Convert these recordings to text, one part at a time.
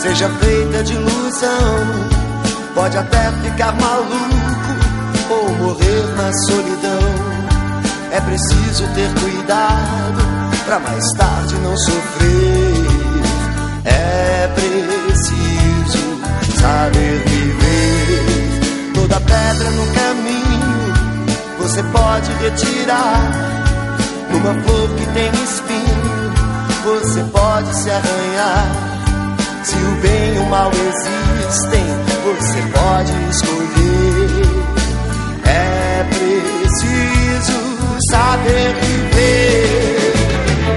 seja feita de ilusão. Pode até ficar maluco ou morrer na solidão. É preciso ter cuidado pra mais tarde não sofrer. É preciso saber viver. Toda pedra no caminho você pode retirar. Numa flor que tem espinho você pode se arranhar. Se o bem e o mal existem, você pode escolher. É preciso saber viver.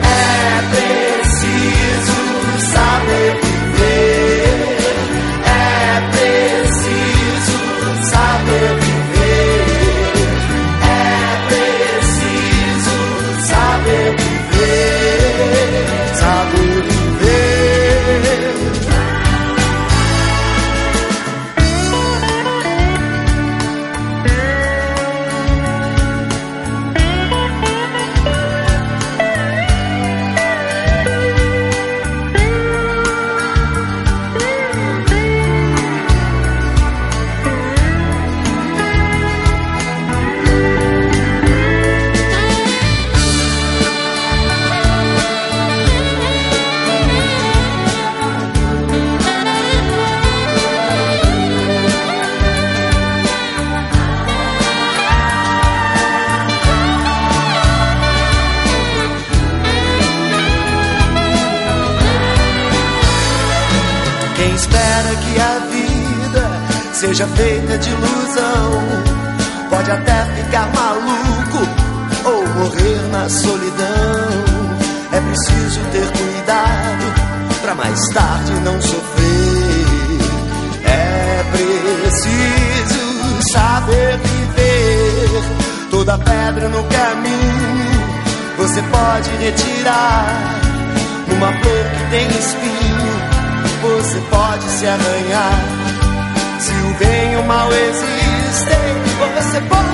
É preciso saber viver. É preciso saber viver. É preciso saber viver. Saber viver. Quem espera que a vida seja feita de ilusão pode até ficar maluco ou morrer na solidão. É preciso ter cuidado pra mais tarde não sofrer. É preciso saber viver. Toda pedra no caminho você pode retirar. Numa flor que tem espinho você pode se arranhar. Se o bem e o mal existem, você pode